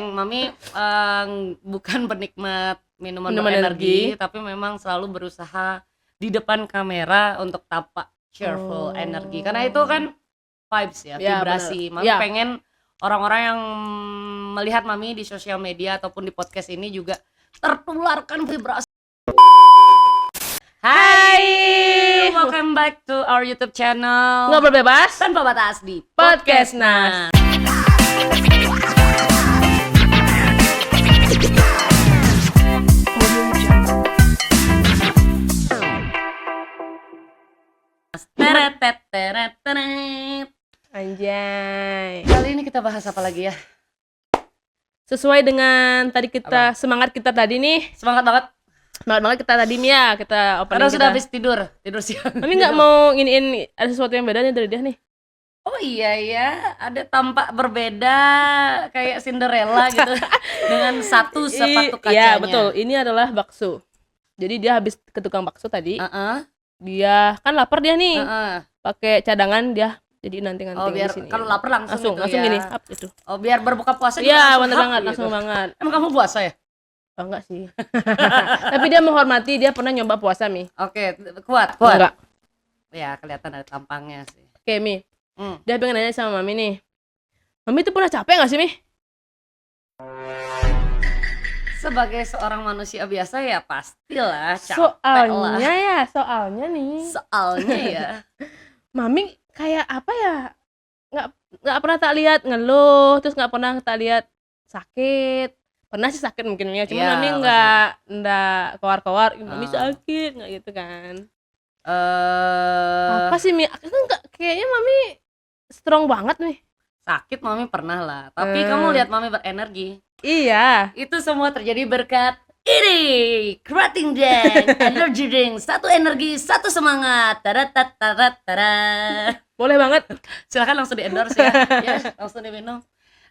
Mami bukan penikmat minuman Minuman berenergi, energi. tapi memang selalu berusaha di depan kamera untuk tampak cheerful energi. Karena itu kan vibes ya, Ya, benar. vibrasi. Mami Ya. pengen orang-orang yang melihat Mami di sosial media ataupun di podcast ini juga tertularkan vibrasi. Hai, welcome back to our YouTube channel. Ngobrol bebas Tanpa batas di Podcast Nas. Teret, teret, teret. Anjay. Kali ini kita bahas apa lagi ya? Sesuai dengan tadi kita semangat kita tadi nih. Semangat banget. Semangat banget kita tadi nih ya, kita opening Karena sudah kita. habis tidur siang. Mami nggak mau nginiin ada sesuatu yang beda nih dari dia nih. Oh iya ya, ada tampak berbeda kayak Cinderella gitu dengan satu sepatu kacanya. Iya, betul. Ini adalah bakso. Jadi dia habis ke tukang bakso tadi. Heeh. Dia kan lapar dia nih. Heeh. Pakai cadangan dia. Jadi nanti Oh biar di sini. kalau lapar langsung gitu langsung ya. gini, up gitu. Oh biar berbuka puasa juga Iya, langsung bener hap banget, gitu. langsung banget. Emang kamu puasa ya? Oh, enggak sih. Tapi dia menghormati, dia pernah nyoba puasa, Mi. Oke, kuat. Enggak. Ya kelihatan dari tampangnya sih. Oke, Mi. Hmm. Dia pengen nanya sama Mami nih. Mami tuh pernah capek gak sih, Mi? Sebagai seorang manusia biasa ya pastilah capek lah. Soalnya nih. Soalnya ya. Mami kayak apa ya? Nggak pernah tak lihat ngeluh, terus nggak pernah tak lihat sakit. Pernah sih sakit mungkin ya, cuma Iya, Mami nggak keluar-keluar, Mami sakit nggak gitu kan? Apa sih, Mi? Kayaknya Mami strong banget nih. Sakit Mami pernah lah, tapi kamu lihat Mami berenergi. Iya. Itu semua terjadi berkat ini Creatine Drink, Energy Drink, satu energi, satu semangat. Tarat. Boleh banget. Silakan langsung di endorse ya. Ya, langsung diminum.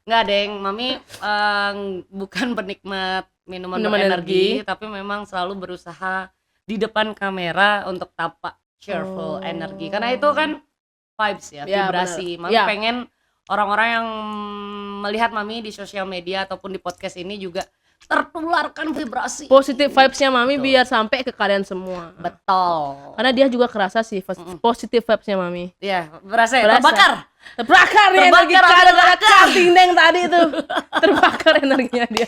Nggak deng, Mami bukan penikmat minuman berenergi, tapi memang selalu berusaha di depan kamera untuk tampak cheerful energi. Karena itu kan vibes ya, vibrasi. Mami pengen orang-orang yang melihat Mami di sosial media ataupun di podcast ini juga tertularkan vibrasi. Positive vibes-nya Mami biar sampai ke kalian semua. Betul. Karena dia juga kerasa sih positive vibes-nya Mami. Iya, berasa ya? Terbakar nih energi gara-gara Creatine Drink tadi itu. Terbakar energinya dia.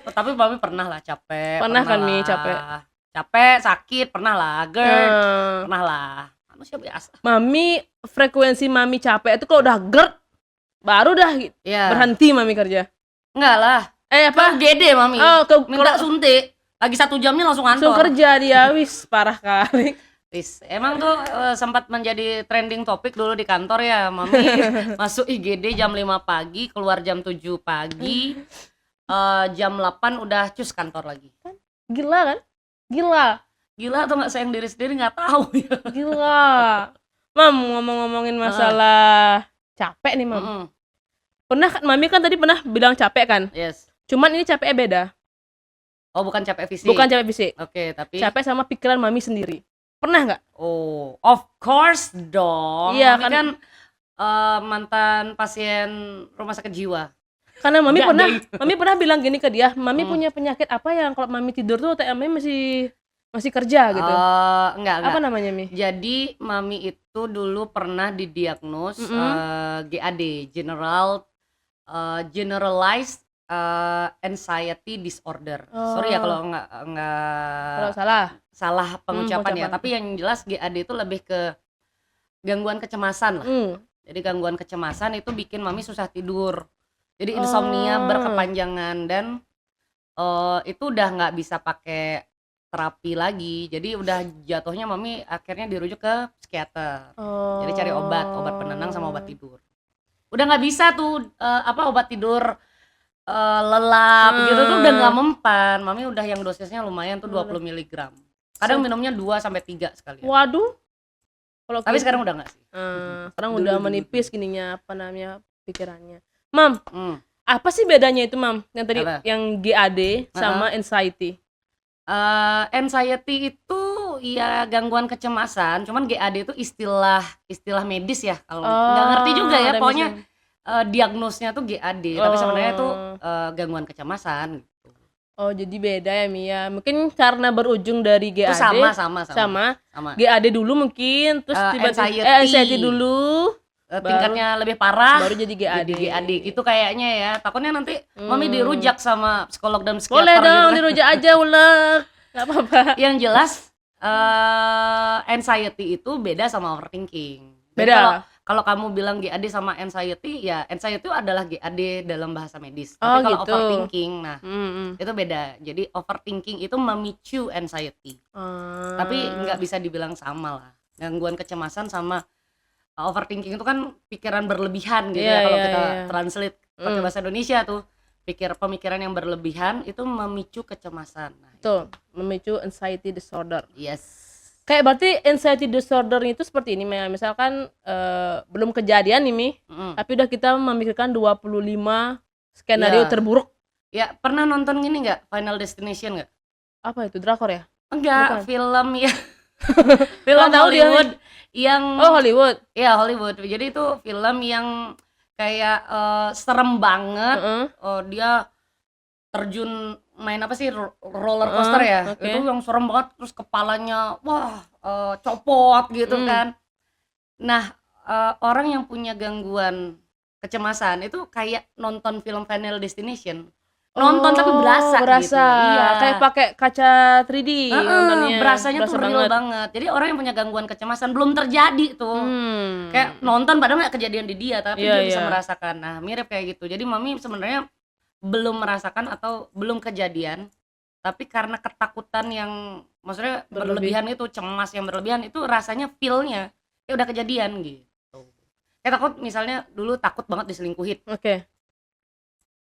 Tapi Mami pernah lah capek. Pernah kan, Mi, capek. Capek, sakit, pernah lah. GERD, pernah lah. Manusia biasa. Mami, frekuensi Mami capek itu kalau udah GERD baru dah berhenti Mami kerja. Enggak lah. Apa? UGD Mami. Minta suntik. Lagi 1 jamnya langsung kantor. Langsung kerja dia, wis parah kali. Wis, emang tuh sempat menjadi trending topik dulu di kantor ya, Mami. Masuk IGD jam 5 pagi, keluar jam 7 pagi. Jam 8 udah cus kantor lagi. Gila kan? Gila Atau nggak sayang diri sendiri nggak tahu ya. Gila. Mam, ngomongin masalah capek nih, Mam. Pernah kan Mami kan tadi pernah bilang capek kan? Yes. Cuman ini capeknya beda. Oh, bukan capek fisik. Bukan capek fisik. Oke, tapi capek sama pikiran Mami sendiri. Pernah nggak? Oh, of course dong. Iya, Mami kan mantan pasien rumah sakit jiwa. Karena Mami pernah bilang gini ke dia, Mami punya penyakit apa yang kalau Mami tidur tuh Mami masih kerja gitu. Enggak. Apa namanya, Mi? Jadi Mami itu dulu pernah didiagnos GAD, Generalized Anxiety Disorder. Sorry ya kalau nggak kalau salah pengucapan ya. Tapi yang jelas GAD itu lebih ke gangguan kecemasan lah. Jadi gangguan kecemasan itu bikin Mami susah tidur. Jadi insomnia berkepanjangan dan itu udah nggak bisa pakai terapi lagi. Jadi udah jatuhnya Mami akhirnya dirujuk ke psikiater. Jadi cari obat penenang sama obat tidur. Udah nggak bisa tuh obat tidur lelap gitu tuh udah nggak mempan. Mami udah yang dosisnya lumayan tuh 20 mg. Kadang minumnya 2 sampai 3 sekali. Waduh. Tapi sekarang udah nggak sih. Sekarang udah menipis gininya apa namanya pikirannya. Mam, apa sih bedanya itu, Mam? Yang tadi yang GAD sama anxiety. Anxiety itu ya gangguan kecemasan, cuman GAD itu istilah medis ya, kalau nggak ngerti juga ya, pokoknya diagnosnya tuh GAD, tapi sebenarnya itu gangguan kecemasan gitu. Oh, jadi beda ya Mia. Mungkin karena berujung dari Itu GAD. sama. GAD dulu mungkin, terus tiba-tiba anxiety dulu, tingkatnya lebih parah, baru jadi GAD. Itu kayaknya ya. Takutnya nanti mami dirujak sama psikolog dan psikiater. Boleh dong, gitu kan. dirujak aja ulek. Gak apa-apa. Yang jelas anxiety itu beda sama overthinking. Beda. Kalau kamu bilang GAD sama anxiety, ya anxiety itu adalah GAD dalam bahasa medis. Oh, Tapi kalau gitu. overthinking, nah itu beda. Jadi overthinking itu memicu anxiety. Tapi nggak bisa dibilang sama lah. Gangguan kecemasan sama overthinking itu kan pikiran berlebihan gitu ya. Kalau kita translate pakai bahasa Indonesia tuh, pemikiran yang berlebihan itu memicu kecemasan. Nah, Tuh, memicu anxiety disorder. yes. Kayak berarti anxiety disorder itu seperti ini, misalkan belum kejadian nih Mi, tapi udah kita memikirkan 25 skenario terburuk. Ya, pernah nonton gini nggak, Final Destination nggak? Apa itu, drakor ya? Enggak, Bukan. film ya. Film tahu Hollywood yang Hollywood. Ya, Hollywood. Jadi itu film yang kayak serem banget. Dia terjun main apa sih, roller coaster ya. Okay. Itu yang serem banget, terus kepalanya copot gitu kan. Nah, orang yang punya gangguan kecemasan itu kayak nonton film Final Destination. Nonton tapi berasa gitu. Iya. Kayak pakai kaca 3D nontonnya. Berasanya tuh real banget. Jadi orang yang punya gangguan kecemasan belum terjadi tuh. Kayak nonton padahal nggak kejadian di dia, tapi dia bisa merasakan. Nah, mirip kayak gitu. Jadi mami sebenarnya belum merasakan atau belum kejadian, tapi karena ketakutan yang maksudnya berlebihan itu, cemas yang berlebihan itu rasanya feel-nya ya udah kejadian gitu. Kayak takut misalnya dulu takut banget diselingkuhin. Oke.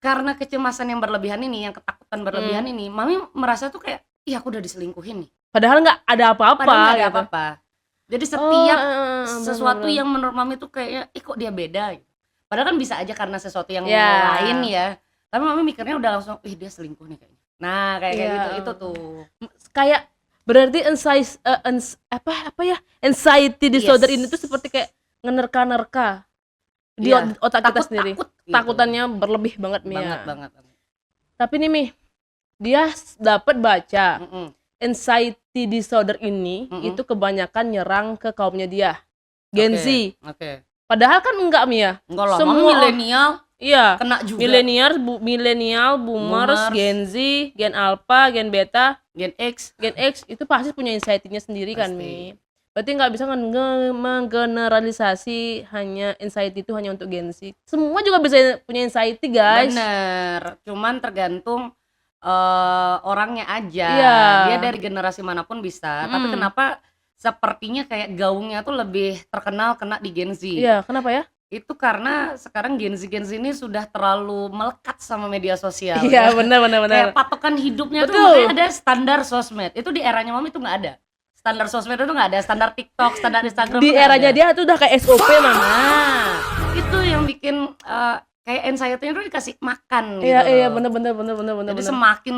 Karena kecemasan yang berlebihan ini, yang ketakutan berlebihan ini, mami merasa tuh kayak, ih aku udah diselingkuhin nih. Padahal nggak ada apa-apa. Jadi setiap sesuatu yang menurut mami tuh kayaknya, ih kok dia beda gitu. Padahal kan bisa aja karena sesuatu yang lain ya. Tapi mami mikirnya udah langsung, ih dia selingkuh nih kayaknya. Nah kayak gitu, itu tuh. Kayak berarti anxiety disorder ini tuh seperti kayak ngenerka-nerka di otak kita sendiri. Takut, takutannya berlebih banget Mia. Banget. Tapi nih Mi, dia dapat baca anxiety disorder ini itu kebanyakan nyerang ke kaumnya dia, Gen Z. Padahal kan enggak Mia. Enggak lah, semua milenial kena juga. Milenial, boomers, Gen Z, Gen Alpha, Gen Beta, Gen X itu pasti punya anxiety-nya sendiri kan Mi. Berarti nggak bisa menggeneralisasi hanya anxiety itu hanya untuk Gen Z. Semua juga bisa punya anxiety guys. Bener, cuman tergantung orangnya aja. Dia dari generasi manapun bisa. Tapi kenapa sepertinya kayak gaungnya tuh lebih terkenal kena di Gen Z? Iya, kenapa ya? Itu karena sekarang Gen Z ini sudah terlalu melekat sama media sosial. Iya, benar. Kayak patokan hidupnya tuh makanya ada standar sosmed. Itu di eranya mami tuh nggak ada. Standar sosmed itu nggak ada, standar TikTok, standar Instagram. Di eranya dia tuh udah kayak SOP Mama. Itu yang bikin kayak anxiety-nya tuh dikasih makan gitu. Iya, bener. Jadi semakin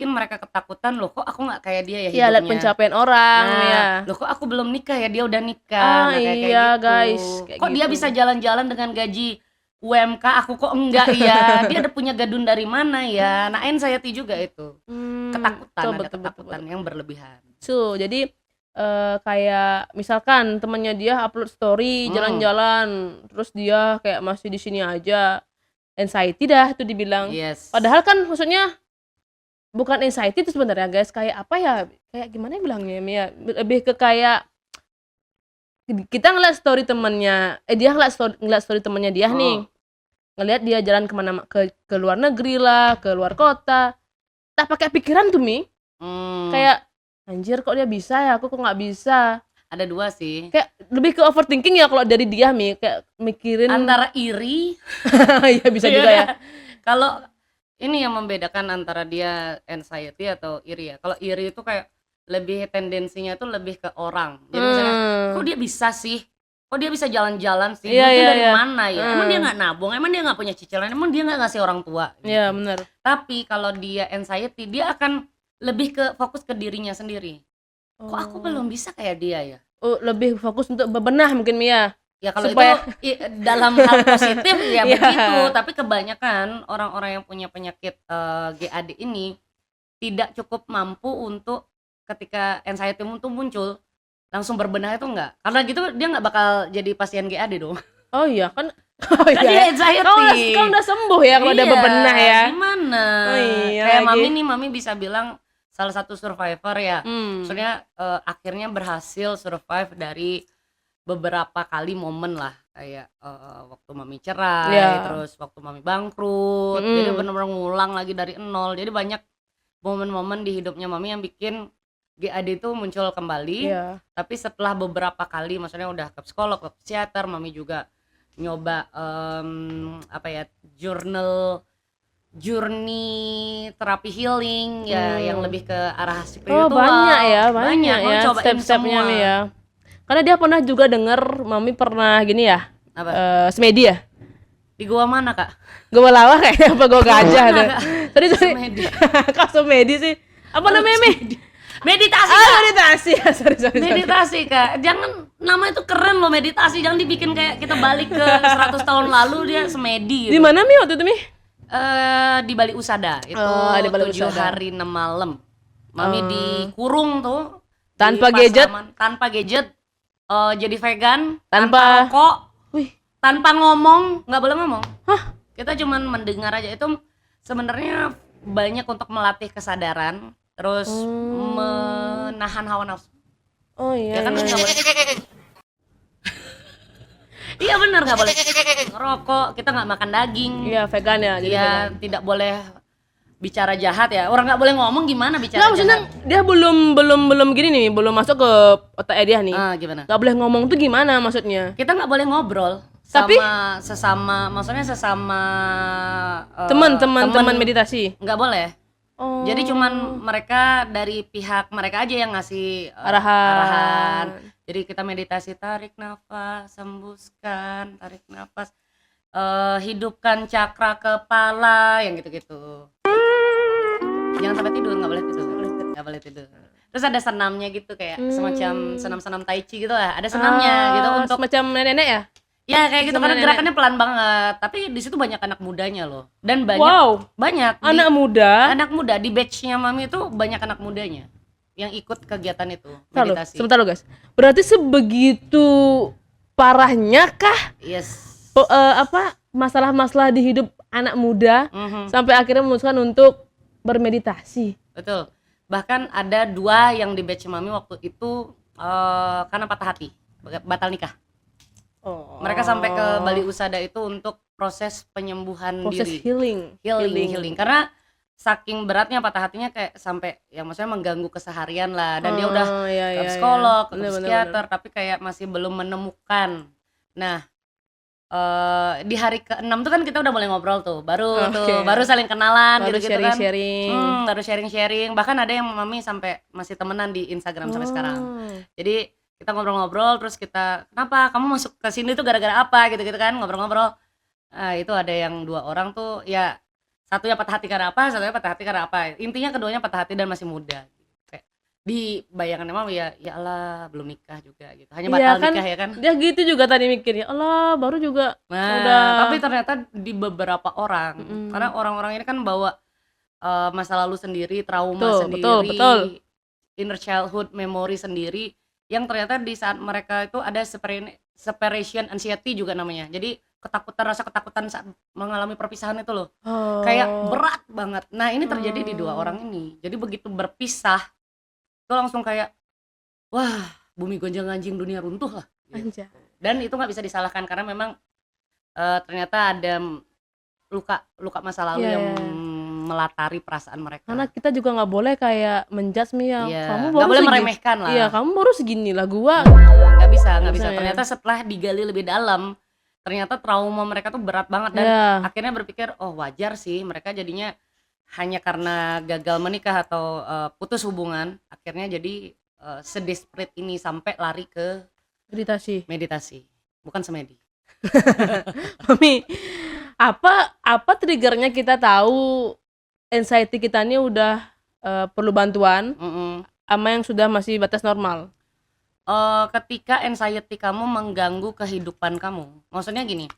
mereka ketakutan, loh kok aku nggak kayak dia ya hidupnya. Iya, lihat pencapaian orang ya. Loh kok aku belum nikah ya, dia udah nikah. Kayak gitu. Guys. Kayak kok gitu. Dia bisa jalan-jalan dengan gaji UMK, aku kok enggak ya. Dia ada punya gadun dari mana ya. Nah, anxiety juga itu. Ketakutan yang berlebihan. Jadi kayak misalkan temannya dia upload story jalan-jalan, terus dia kayak masih di sini aja, anxiety dah tuh dibilang. Padahal kan maksudnya bukan anxiety itu sebenarnya guys, kayak apa ya, kayak gimana bilangnya Mia, lebih ke kayak kita ngeliat story temannya, dia ngeliat story temannya dia nih, ngeliat dia jalan kemana, ke luar negeri lah, ke luar kota, tak pakai pikiran tuh Mi. Kayak anjir kok dia bisa ya, aku kok nggak bisa. Ada dua sih, kayak lebih ke overthinking ya kalau dari dia Mi, kayak mikirin antara iri ya bisa juga ya. Kalau ini yang membedakan antara dia anxiety atau iri ya. Kalau iri itu kayak lebih tendensinya tuh lebih ke orang. Jadi misalnya, kok dia bisa sih? Kok dia bisa jalan-jalan sih? Duitnya dari mana ya? Emang dia nggak nabung? Emang dia nggak punya cicilan? Emang dia nggak ngasih orang tua? Iya benar. Tapi kalau dia anxiety, dia akan lebih ke fokus ke dirinya sendiri. Kok aku belum bisa kayak dia ya? Lebih fokus untuk bebenah mungkin Mia. Ya kalau Supaya itu dalam hal positif ya begitu, tapi kebanyakan orang-orang yang punya penyakit GAD ini tidak cukup mampu untuk ketika anxiety itu muncul langsung berbenah itu enggak. Karena gitu dia nggak bakal jadi pasien GAD dong. Oh iya kan. Kan dia anxiety. Kan udah sembuh ya kalau udah bebenah ya. Gimana? Oh iya. Kayak mami bisa bilang salah satu survivor ya. Maksudnya akhirnya berhasil survive dari beberapa kali momen lah, kayak waktu mami cerai, terus waktu mami bangkrut. Jadi benar-benar ngulang lagi dari nol. Jadi banyak momen-momen di hidupnya mami yang bikin GAD itu muncul kembali. Tapi setelah beberapa kali, maksudnya udah ke psikolog, ke psikiater, mami juga nyoba journey terapi healing ya, yang lebih ke arah spiritual. Banyak ya cobain step-stepnya semua. ya. Karena dia pernah juga denger mami pernah gini ya, semedi ya. Di gua mana kak? Gua lawak kayaknya apa gua gajah tuh. Sorry. Semedi. Kok semedi sih? Apa namanya Mi? Meditasi kak. Meditasi ya, sorry. Meditasi kak, jangan, nama itu keren loh meditasi, jangan dibikin kayak kita balik ke 100 tahun lalu dia semedi gitu. Di mana Mi waktu itu Mi? Di Bali Usada itu, di Bali 7 Usada. hari 6 malam. Mami dikurung tuh Tanpa di gadget? tanpa gadget, jadi vegan, Tanpa- tanpa rokok, Wih, tanpa ngomong, nggak boleh ngomong. Kita cuman mendengar aja. Itu sebenarnya banyak untuk melatih kesadaran, terus menahan hawa nafsu. oh iya. Ya kan iya. nggak boleh. Iya benar, nggak boleh ngerokok, kita nggak makan daging. Iya, vegan ya. Jadi Iya, vegan. tidak boleh bicara jahat ya. Orang nggak boleh ngomong, gimana bicara Nggak, maksudnya jahat? dia belum gini nih, belum masuk ke otak dia nih. Gimana? Nggak boleh ngomong tuh gimana maksudnya? Kita nggak boleh ngobrol Tapi- sama sesama, maksudnya sesama Teman meditasi. nggak boleh. Oh. Jadi cuman mereka dari pihak mereka aja yang ngasih Arahan. Jadi kita meditasi, tarik nafas, hembuskan, tarik nafas, hidupkan cakra kepala, yang gitu-gitu. Jangan sampai tidur, nggak boleh tidur. Terus ada senamnya gitu, kayak semacam senam-senam tai chi gitu lah. Ada senamnya gitu untuk semacam nenek-nenek ya? ya kayak gitu, Sama karena nenek. gerakannya pelan banget. Tapi di situ banyak anak mudanya loh. Dan banyak Anak muda. anak muda di batch-nya mami itu banyak anak mudanya yang ikut kegiatan itu, Bentar meditasi. sebentar lo guys. Berarti sebegitu parahnya kah Yes. masalah-masalah di hidup anak muda Mhm. sampai akhirnya memutuskan untuk bermeditasi. Betul. Bahkan ada 2 yang di batch mami waktu itu karena patah hati, batal nikah. Mereka sampai ke Bali Usada itu untuk proses penyembuhan proses diri. healing. Karena saking beratnya patah hatinya, kayak sampai yang maksudnya mengganggu keseharian lah, dan dia udah ke psikolog, ke psikiater, tapi kayak masih belum menemukan. Nah, di hari ke-6 tuh kan kita udah mulai ngobrol tuh, baru saling kenalan, Baru gitu-gitu kan. sharing-sharing. Baru sharing-sharing. Bahkan ada yang mami sampai masih temenan di Instagram sampai sekarang. Jadi kita ngobrol-ngobrol, terus kita, kenapa kamu masuk ke sini tuh gara-gara apa, gitu-gitu kan, ngobrol-ngobrol. Itu ada yang 2 orang tuh ya, satunya patah hati karena apa, satunya patah hati karena apa. Intinya keduanya patah hati dan masih muda. Kayak di bayangan emang ya Allah belum nikah juga gitu. Hanya batal nikah ya kan. Dia gitu juga tadi mikir, ya Allah baru juga udah. Tapi ternyata di beberapa orang, karena orang-orang ini kan bawa masa lalu sendiri, trauma sendiri, betul. inner childhood memory sendiri, yang ternyata di saat mereka itu ada separation anxiety juga namanya. Jadi rasa ketakutan saat mengalami perpisahan itu loh. Kayak berat banget. Nah, ini terjadi di 2 orang ini. Jadi begitu berpisah itu langsung kayak, wah, bumi gonjang-ganjing, dunia runtuh lah gitu. Dan itu nggak bisa disalahkan karena memang ternyata ada luka masa lalu yang melatari perasaan mereka. Karena kita juga nggak boleh kayak menjudge ya. Kamu nggak boleh meremehkan lah. Iya, kamu baru segini lah, gua nggak bisa. ya. Ternyata setelah digali lebih dalam, ternyata trauma mereka tuh berat banget, dan akhirnya berpikir, oh wajar sih mereka jadinya hanya karena gagal menikah atau putus hubungan, akhirnya jadi sedesperate ini sampai lari ke meditasi, bukan semedi. Mami, apa triggernya kita tahu anxiety kita ini udah perlu bantuan sama yang sudah masih batas normal? Ketika anxiety kamu mengganggu kehidupan kamu. Maksudnya gini,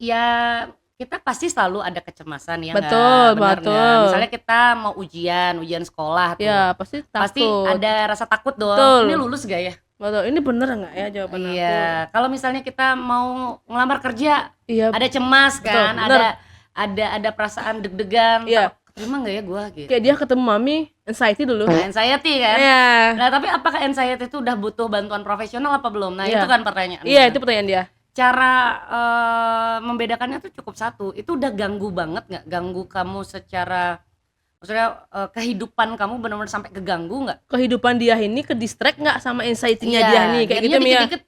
ya kita pasti selalu ada kecemasan ya nggak? Betul, Bener nggak? betul. Misalnya kita mau ujian sekolah tuh. Ya, pasti Pasti takut. ada rasa takut dong. Betul. Ini lulus gak ya? Betul. Ini bener nggak ya jawaban aku? Iya. Kalau misalnya kita mau ngelamar kerja, Iya. ada cemas Betul, kan, bener. ada perasaan deg-degan. Iya. Terima nggak ya gua gitu. Kayak dia ketemu mami, anxiety dulu. Anxiety kan? Iya. Nah, tapi apakah anxiety itu udah butuh bantuan profesional apa belum? Nah, Iya. itu kan pertanyaannya. Iya, itu pertanyaan dia. Cara membedakannya tuh cukup satu. Itu udah ganggu banget nggak? Ganggu kamu secara, maksudnya kehidupan kamu benar-benar sampai keganggu nggak? Kehidupan dia ini ke distract nggak sama anxiety-nya Iya, dia nih kayak gitu Mia. dikit-dikit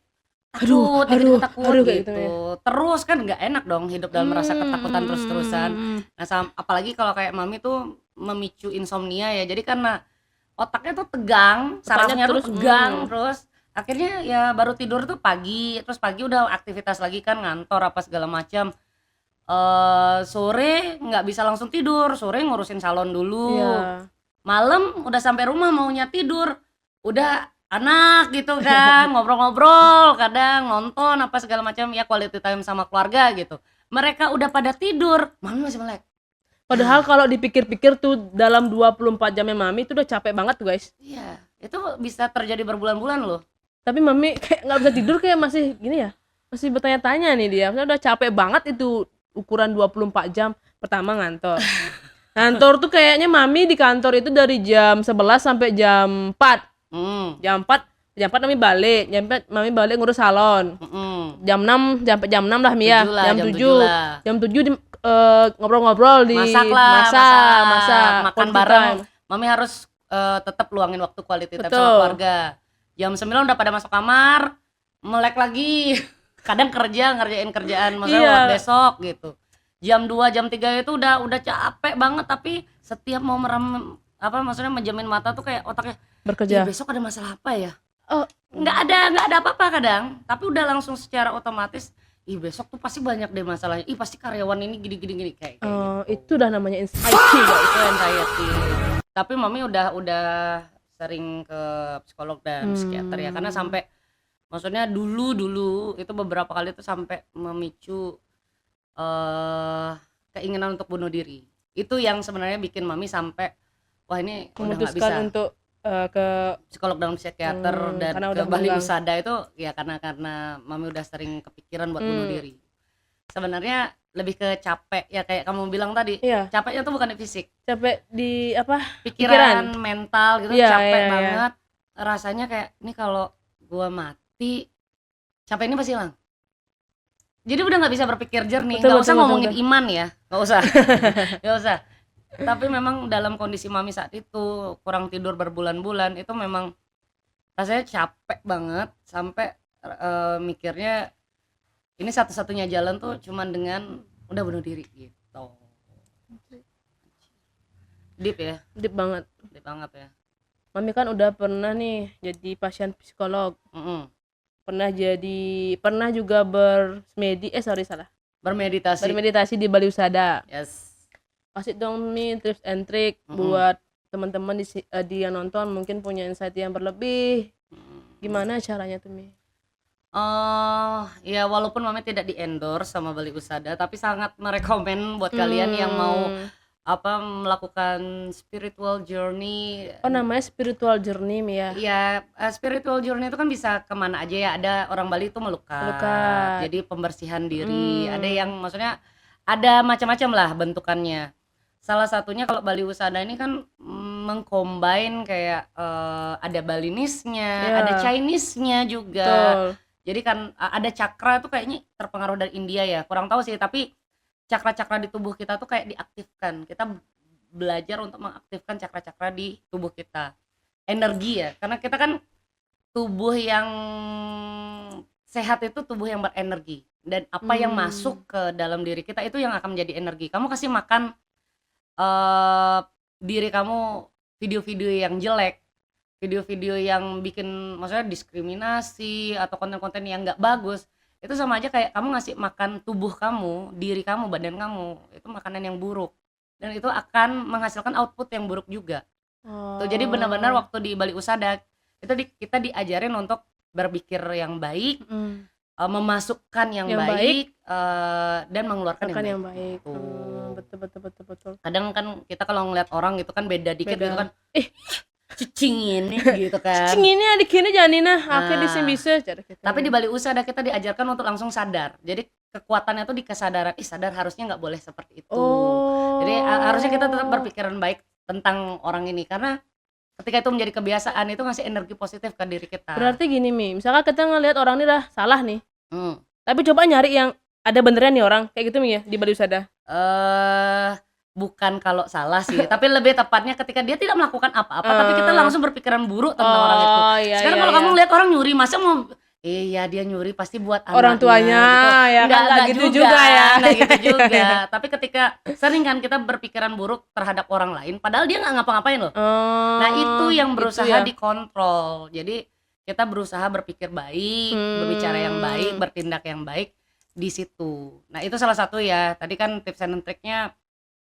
takut, dikit-dikit takut aduh, gitu. kayak gitu, Mia. Terus kan nggak enak dong hidup dalam rasa ketakutan terus-terusan. Nah, apalagi kalau kayak mami tuh memicu insomnia ya. Jadi karena otaknya tuh tegang, sarafnya tuh terus, tegang terus akhirnya ya baru tidur tuh pagi, terus pagi udah aktivitas lagi kan, ngantor apa segala macam. Sore nggak bisa langsung tidur, sore ngurusin salon dulu. Iya. Malam udah sampai rumah maunya tidur, udah anak gitu kan, ngobrol-ngobrol, kadang nonton apa segala macam ya, quality time sama keluarga gitu. Mereka udah pada tidur, mami masih melek. Padahal kalau dipikir-pikir tuh dalam 24 jamnya mami itu udah capek banget tuh guys. Iya, itu bisa terjadi berbulan-bulan loh. Tapi mami kayak nggak bisa tidur, kayak masih gini ya, masih bertanya-tanya nih dia. Maksudnya udah capek banget itu, ukuran 24 jam. Pertama ngantor. Ngantor tuh kayaknya mami di kantor itu dari jam 11 sampai jam 4. Jam 4 mami balik. Mami balik ngurus salon. Jam 6 sampai jam 6 lah Mia. Jam 7. Jam 7 ngobrol-ngobrol di masak, makan bareng. Mami harus tetap luangin waktu quality time sama keluarga. Jam 9 udah pada masuk kamar, melek lagi. Kadang ngerjain kerjaan maksudnya buat besok gitu. Jam 2, jam 3 itu udah capek banget, tapi setiap mau maksudnya menjamin mata tuh kayak otaknya bekerja. Besok ada masalah apa ya? Nggak ada apa-apa kadang, tapi udah langsung secara otomatis, besok tuh pasti banyak deh masalahnya. Pasti karyawan ini gini kayak gitu. Itu udah namanya anxiety. Itu anxiety. Tapi mami udah sering ke psikolog dan psikiater ya, karena sampai maksudnya dulu itu beberapa kali tuh sampai memicu keinginan untuk bunuh diri. Itu yang sebenarnya bikin mami sampai wah ini udah nggak bisa untuk ke psikolog dan psikiater dan ke Bali Usada itu ya, karena mami udah sering kepikiran buat bunuh diri. Sebenarnya lebih ke capek ya, kayak kamu bilang tadi. Capeknya tuh bukan di fisik, capek di pikiran mental gitu. Capek banget rasanya, kayak ini kalau gua mati capek ini pasti hilang. Jadi udah nggak bisa berpikir jernih. Nggak usah ngomongin iman ya, nggak usah. Tapi memang dalam kondisi mami saat itu kurang tidur berbulan-bulan, itu memang rasanya capek banget, sampai mikirnya ini satu-satunya jalan tuh cuman dengan udah bunuh diri gitu. Deep ya? Deep banget ya. Mami kan udah pernah nih jadi pasien psikolog. Pernah juga bermeditasi di Bali Usada. Yes. Kasih dong Mi tips and trick buat teman-teman di yang nonton mungkin punya anxiety yang berlebih. Gimana caranya tuh Mi? Ya walaupun mami tidak di endorse sama Bali Usada, tapi sangat merekomen buat kalian yang mau melakukan spiritual journey. Namanya spiritual journey Mi ya? Iya, spiritual journey itu kan bisa kemana aja ya. Ada orang Bali itu melukat. Jadi pembersihan diri. Ada yang maksudnya ada macam-macam lah bentukannya. Salah satunya kalau Bali Usada ini kan mengcombine kayak ada Balinisnya, ada Chinese-nya juga. Betul. Jadi kan ada cakra tuh kayaknya terpengaruh dari India ya, kurang tahu sih, tapi cakra-cakra di tubuh kita tuh kayak diaktifkan. Kita belajar untuk mengaktifkan cakra-cakra di tubuh kita. Energi ya, karena kita kan tubuh yang sehat itu tubuh yang berenergi. Dan apa yang masuk ke dalam diri kita itu yang akan menjadi energi. Kamu kasih makan diri kamu video-video yang jelek, video-video yang bikin maksudnya diskriminasi atau konten-konten yang nggak bagus, itu sama aja kayak kamu ngasih makan tubuh kamu, diri kamu, badan kamu, itu makanan yang buruk, dan itu akan menghasilkan output yang buruk juga. Tuh, jadi benar-benar waktu di Bali Usada itu kita diajarin untuk berpikir yang baik, memasukkan yang baik, dan mengeluarkan yang baik. Betul betul betul betul. Kadang kan kita kalau ngeliat orang gitu kan beda dikit gitu kan, cicing ini gitu kan. Cicing ini adik ini janina, akhirnya bisa. Tapi di balik usaha kita diajarkan untuk langsung sadar. Jadi kekuatannya tuh di kesadaran. Sadar harusnya nggak boleh seperti itu. Jadi harusnya kita tetap berpikiran baik tentang orang ini, karena ketika itu menjadi kebiasaan itu ngasih energi positif ke diri kita. Berarti gini Mi, misalkan kita ngelihat orang ini dah salah nih, tapi coba nyari yang ada benernya nih orang kayak gitu Mi ya di balik usaha. Bukan kalau salah sih, tapi lebih tepatnya ketika dia tidak melakukan apa-apa, tapi kita langsung berpikiran buruk tentang orang itu. Sekarang kalau kamu lihat orang nyuri, masa mau iya dia nyuri pasti buat orang tuanya gitu. Ya nggak gitu juga ya, nggak gitu juga. Tapi ketika sering kan kita berpikiran buruk terhadap orang lain, padahal dia nggak ngapa-ngapain loh. Nah itu yang berusaha dikontrol. Jadi kita berusaha berpikir baik, berbicara yang baik, bertindak yang baik di situ. Nah itu salah satu ya. Tadi kan tips and triknya.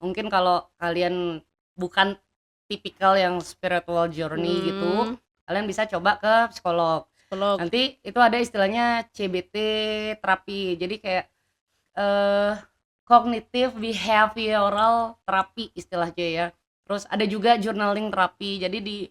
Mungkin kalau kalian bukan tipikal yang spiritual journey gitu, kalian bisa coba ke psikolog. Nanti itu ada istilahnya CBT terapi. Jadi kayak cognitive behavioral terapi istilahnya ya. Terus ada juga journaling terapi. Jadi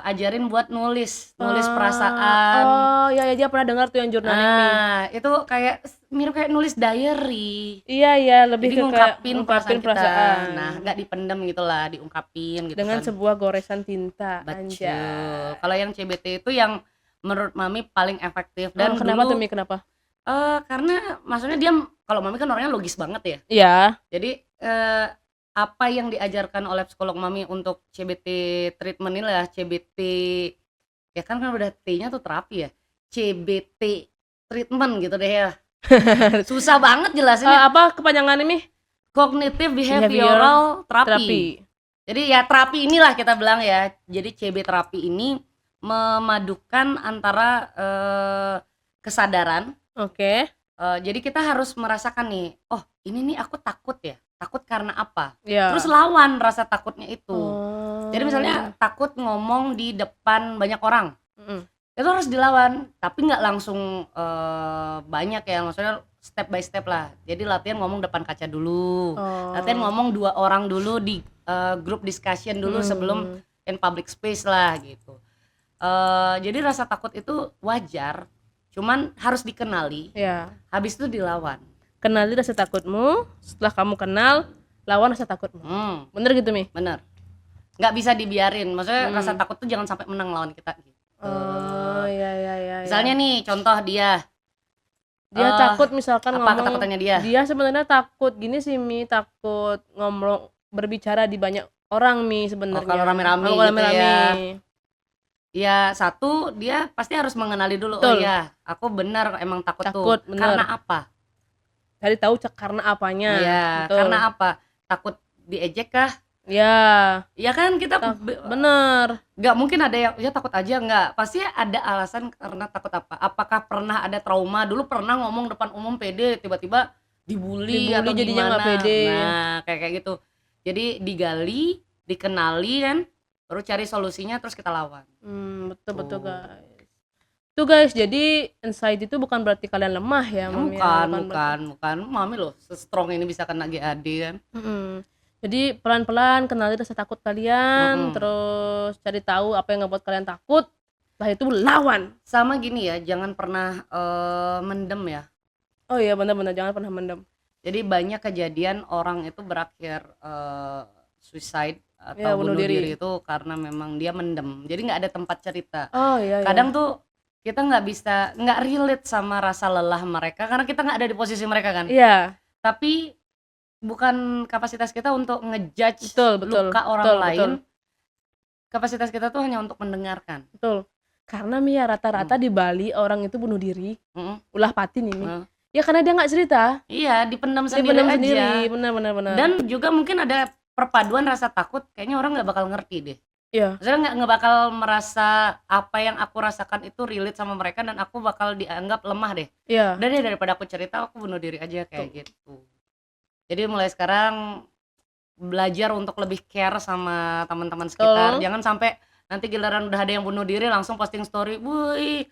ajarin buat nulis perasaan. Ya dia pernah dengar tuh yang journaling nih. Itu kayak mirip kayak nulis diary. Iya lebih jadi ke ngungkapin perasaan kita. Nah nggak dipendam gitulah, diungkapin gitu dengan kan. sebuah goresan tinta. Betul. Kalau yang CBT itu yang menurut Mami paling efektif. Dan kenapa dulu, tuh Mi, kenapa? Karena maksudnya dia, kalau Mami kan orangnya logis banget ya. Iya. Jadi apa yang diajarkan oleh psikolog Mami untuk CBT treatment ini lah, CBT ya kan udah T-nya tuh terapi ya, CBT treatment gitu deh ya. Susah banget jelasinnya. Apa kepanjangannya Mi? Cognitive Behavioral Therapy. Jadi ya terapi inilah kita bilang ya. Jadi CB terapi ini memadukan antara kesadaran. Jadi kita harus merasakan nih, oh ini nih aku takut ya. Takut karena apa? Terus lawan rasa takutnya itu. Jadi misalnya takut ngomong di depan banyak orang, itu harus dilawan, tapi nggak langsung banyak ya, maksudnya step by step lah. Jadi latihan ngomong depan kaca dulu, latihan ngomong 2 orang dulu di group discussion dulu sebelum in public space lah gitu. Jadi rasa takut itu wajar, cuman harus dikenali, habis itu dilawan. Kenali rasa takutmu, setelah kamu kenal, lawan rasa takutmu. Bener gitu Mi? Bener, nggak bisa dibiarin, maksudnya rasa takut tuh jangan sampai menang lawan kita gitu. Iya. Misalnya nih contoh dia takut misalkan apa ngomong, ketakutannya dia? Dia sebenarnya takut gini sih Mi, takut ngomong berbicara di banyak orang Mi sebenarnya. Kalau rame-rame gitu ya. Ya satu, dia pasti harus mengenali dulu. Betul. Oh iya, aku benar emang takut tuh. Bener. Karena apa? Cari tahu karena apanya. Iya, karena apa? Takut diejek kah? Ya kan kita bener. Gak mungkin ada yang ya takut aja, nggak. Pasti ada alasan karena takut apa. Apakah pernah ada trauma? Dulu pernah ngomong depan umum pede, tiba-tiba dibully atau jadinya gimana. Gak pede. Nah kayak gitu. Jadi digali, dikenali kan, baru cari solusinya, terus kita lawan. Betul guys. Tuh guys, jadi anxiety itu bukan berarti kalian lemah ya, Mami. Bukan. Mami loh strong ini bisa kena GAD kan. Jadi pelan-pelan kenali rasa takut kalian, terus cari tahu apa yang ngebuat kalian takut. Setelah itu lawan. Sama gini ya, jangan pernah mendem ya. Oh iya benar-benar, jangan pernah mendem. Jadi banyak kejadian orang itu berakhir suicide atau bunuh diri itu karena memang dia mendem. Jadi nggak ada tempat cerita. Kadang tuh kita nggak relate sama rasa lelah mereka karena kita nggak ada di posisi mereka kan. Tapi bukan kapasitas kita untuk ngejudge luka orang lain. Kapasitas kita tuh hanya untuk mendengarkan. Karena Mia rata-rata di Bali orang itu bunuh diri, ulah pati nih. Ya karena dia nggak cerita. Iya, dipendam sendiri aja. Benar. Dan juga mungkin ada perpaduan rasa takut. Kayaknya orang nggak bakal ngerti deh. Maksudnya nggak bakal merasa apa yang aku rasakan itu relate sama mereka dan aku bakal dianggap lemah deh. Dan daripada aku cerita, aku bunuh diri aja kayak gitu. Jadi mulai sekarang belajar untuk lebih care sama teman-teman sekitar. Jangan sampai Nanti giliran udah ada yang bunuh diri langsung posting story, "Wuih,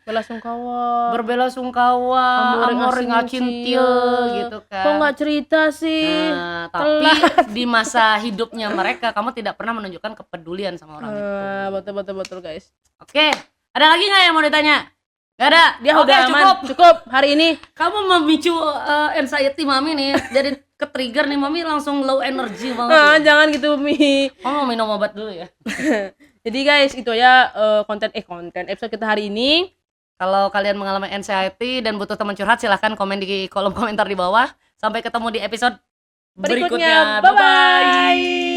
berbela sungkawa, amoring acintil," gitu kan. Kok nggak cerita sih? Nah, tapi di masa hidupnya mereka kamu tidak pernah menunjukkan kepedulian sama orang itu. Betul guys. Oke, ada lagi nggak yang mau ditanya? Gak ada. Dia udah aman. Cukup hari ini. Kamu memicu anxiety mami nih. Jadi ke-trigger nih mami langsung low energy banget. Jangan gitu Mi. Kamu mau minum obat dulu ya. Jadi guys, itu ya konten episode kita hari ini. Kalau kalian mengalami anxiety dan butuh teman curhat, silahkan komen di kolom komentar di bawah. Sampai ketemu di episode berikutnya. Bye bye.